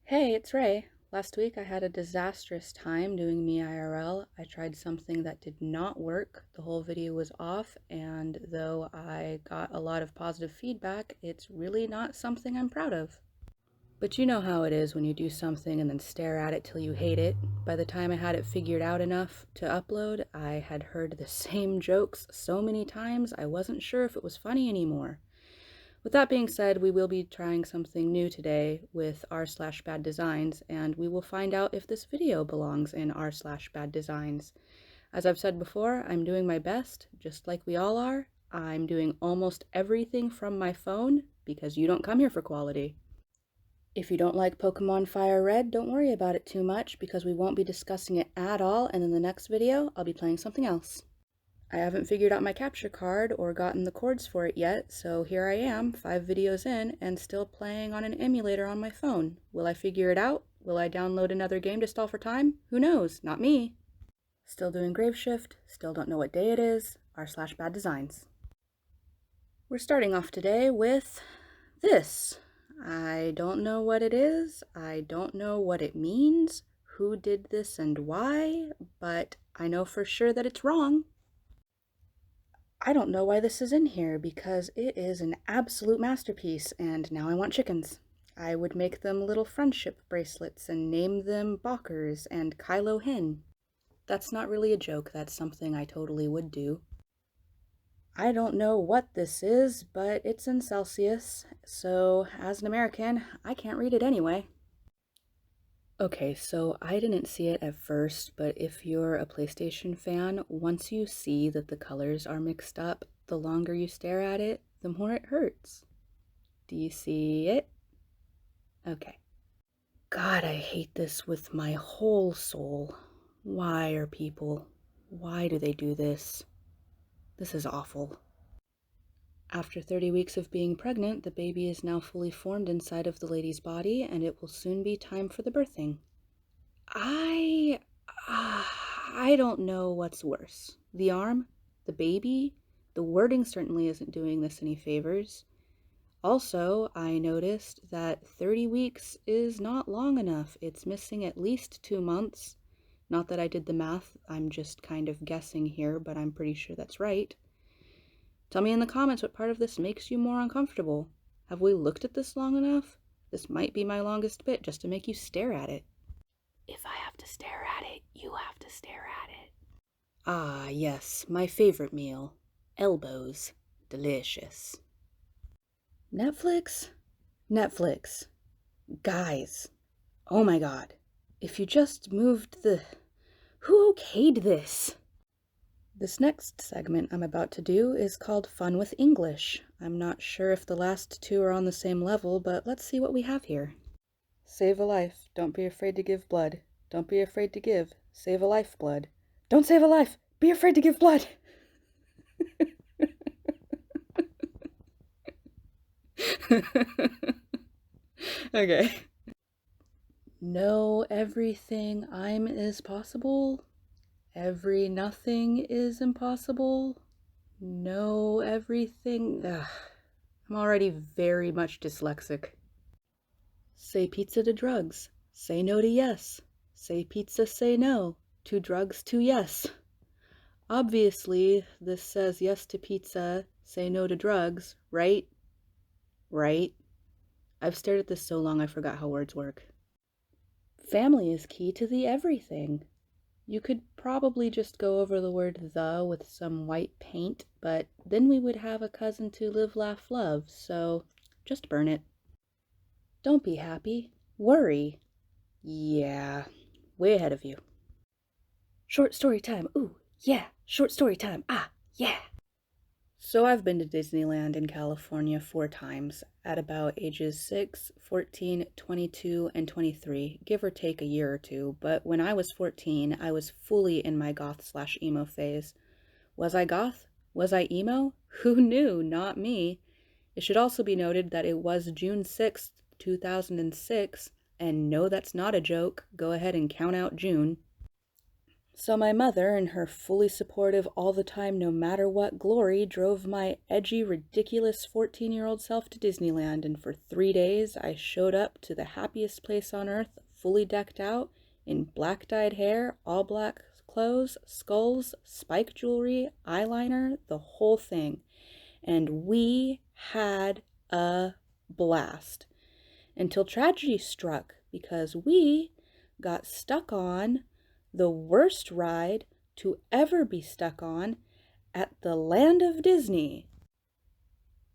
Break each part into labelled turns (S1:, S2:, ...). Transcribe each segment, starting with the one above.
S1: Hey, it's Ray. Last week I had a disastrous time doing me IRL. I tried something that did not work. The whole video was off, and though I got a lot of positive feedback, it's really not something I'm proud of. But you know how it is when you do something and then stare at it till you hate it. By the time I had it figured out enough to upload, I had heard the same jokes so many times I wasn't sure if it was funny anymore. With that being said, we will be trying something new today with r/BadDesigns, and we will find out if this video belongs in r/BadDesigns. As I've said before, I'm doing my best, just like we all are. I'm doing almost everything from my phone because you don't come here for quality. If you don't like Pokemon Fire Red, don't worry about it too much because we won't be discussing it at all, and in the next video, I'll be playing something else. I haven't figured out my capture card or gotten the chords for it yet, so here I am, 5 videos in, and still playing on an emulator on my phone. Will I figure it out? Will I download another game to stall for time? Who knows? Not me. Still doing Graveshift, still don't know what day it is, r/BadDesigns. We're starting off today with this. I don't know what it is, I don't know what it means, who did this and why, but I know for sure that it's wrong. I don't know why this is in here because it is an absolute masterpiece, and now I want chickens. I would make them little friendship bracelets and name them Bokkers and Kylo Hen. That's not really a joke, that's something I totally would do. I don't know what this is, but it's in Celsius, so as an American, I can't read it anyway. Okay, so I didn't see it at first, but if you're a PlayStation fan, once you see that the colors are mixed up, the longer you stare at it, the more it hurts. Do you see it? Okay. God, I hate this with my whole soul. Why do they do this? This is awful. After 30 weeks of being pregnant, the baby is now fully formed inside of the lady's body, and it will soon be time for the birthing. I don't know what's worse. The arm? The baby? The wording certainly isn't doing this any favors. Also, I noticed that 30 weeks is not long enough. It's missing at least 2 months. Not that I did the math, I'm just kind of guessing here, but I'm pretty sure that's right. Tell me in the comments what part of this makes you more uncomfortable. Have we looked at this long enough? This might be my longest bit just to make you stare at it. If I have to stare at it, you have to stare at it. Ah, yes, my favorite meal. Elbows. Delicious. Netflix? Netflix. Guys. Oh my god. If you just moved the... Who okayed this? This next segment I'm about to do is called Fun with English. I'm not sure if the last two are on the same level, but let's see what we have here. Save a life. Don't be afraid to give blood. Don't be afraid to give. Save a life, blood. Don't save a life. Be afraid to give blood. Okay. Know everything I'm is possible. Every nothing is impossible. Know everything. Ugh. I'm already very much dyslexic. Say pizza to drugs. Say no to yes. Say pizza, say no. To drugs, to yes. Obviously, this says yes to pizza, say no to drugs, right? Right. I've stared at this so long I forgot how words work. Family is key to the everything. You could probably just go over the word the with some white paint, but then we would have a cousin to live, laugh, love, so just burn it. Don't be happy. Worry. Yeah, way ahead of you. Short story time. Ooh, yeah, short story time. Ah, yeah. So I've been to Disneyland in California 4 times, at about ages 6, 14, 22, and 23, give or take a year or two, but when I was 14, I was fully in my goth/emo phase. Was I goth? Was I emo? Who knew? Not me. It should also be noted that it was June 6th, 2006, and no, that's not a joke. Go ahead and count out June. So my mother, in her fully supportive all the time no matter what glory, drove my edgy, ridiculous 14-year-old self to Disneyland, and for 3 days I showed up to the happiest place on earth, fully decked out, in black dyed hair, all black clothes, skulls, spike jewelry, eyeliner, the whole thing. And we had a blast. Until tragedy struck, because we got stuck on the worst ride to ever be stuck on at the Land of Disney.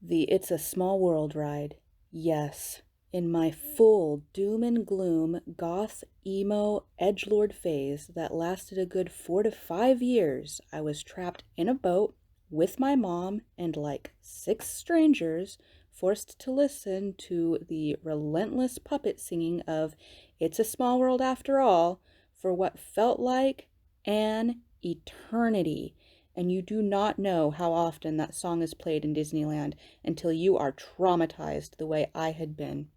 S1: The It's a Small World ride. Yes, in my full doom and gloom, goth, emo, edgelord phase that lasted a good 4 to 5 years, I was trapped in a boat with my mom and like 6 strangers, forced to listen to the relentless puppet singing of It's a Small World After All for what felt like an eternity. And you do not know how often that song is played in Disneyland until you are traumatized the way I had been.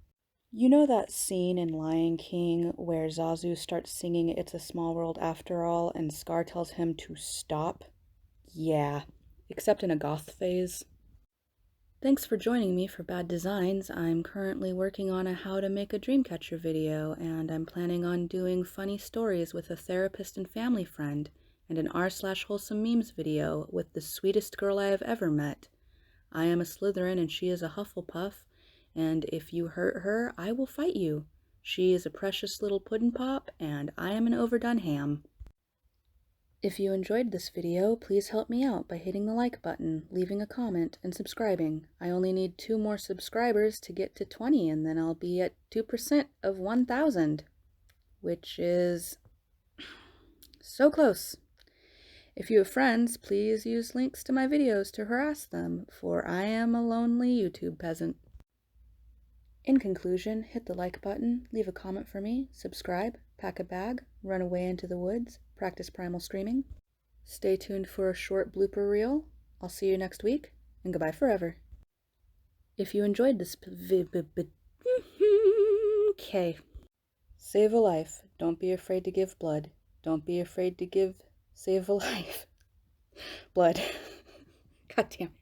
S1: You know that scene in Lion King where Zazu starts singing It's a Small World After All and Scar tells him to stop? Yeah, except in a goth phase. Thanks for joining me for Bad Designs. I'm currently working on a how to make a dreamcatcher video, and I'm planning on doing funny stories with a therapist and family friend, and an r/wholesome memes video with the sweetest girl I have ever met. I am a Slytherin and she is a Hufflepuff, and if you hurt her, I will fight you. She is a precious little puddin' pop, and I am an overdone ham. If you enjoyed this video, please help me out by hitting the like button, leaving a comment, and subscribing. I only need 2 more subscribers to get to 20, and then I'll be at 2% of 1,000, which is so close. If you have friends, please use links to my videos to harass them, for I am a lonely YouTube peasant. In conclusion, hit the like button, leave a comment for me, subscribe, pack a bag, run away into the woods, practice primal screaming. Stay tuned for a short blooper reel. I'll see you next week, and goodbye forever. If you enjoyed this okay. Save a life. Don't be afraid to give blood. Don't be afraid to save a life. Blood. God damn it.